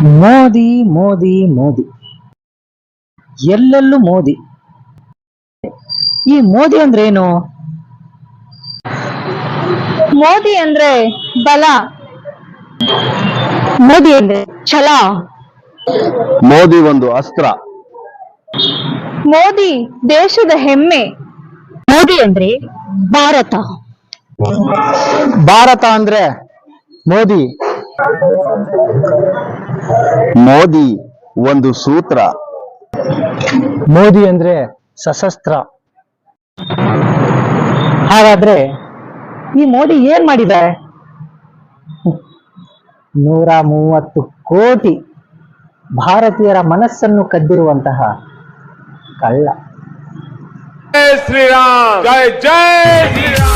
ಮೋದಿ ಮೋದಿ ಮೋದಿ, ಎಲ್ಲೆಲ್ಲೂ ಮೋದಿ. ಈ ಮೋದಿ ಅಂದ್ರೆ ಏನು? ಮೋದಿ ಅಂದ್ರೆ ಬಲ, ಮೋದಿ ಅಂದ್ರೆ ಛಲ, ಮೋದಿ ಒಂದು ಅಸ್ತ್ರ. ಮೋದಿ ದೇಶದ ಹೆಮ್ಮೆ. ಮೋದಿ ಅಂದ್ರೆ ಭಾರತ. ಭಾರತ ಅಂದ್ರೆ ಮೋದಿ. ಮೋದಿ ಒಂದು ಸೂತ್ರ. ಮೋದಿ ಅಂದ್ರೆ ಸಶಸ್ತ್ರ. ಹಾಗಾದ್ರೆ ಈ ಮೋದಿ ಏನ್ ಮಾಡಿದ್ದಾರೆ? 130 ಕೋಟಿ ಭಾರತೀಯರ ಮನಸ್ಸನ್ನು ಕದ್ದಿರುವಂತಹ ಕಳ್ಳ. जय श्री राम, जय जय श्री राम।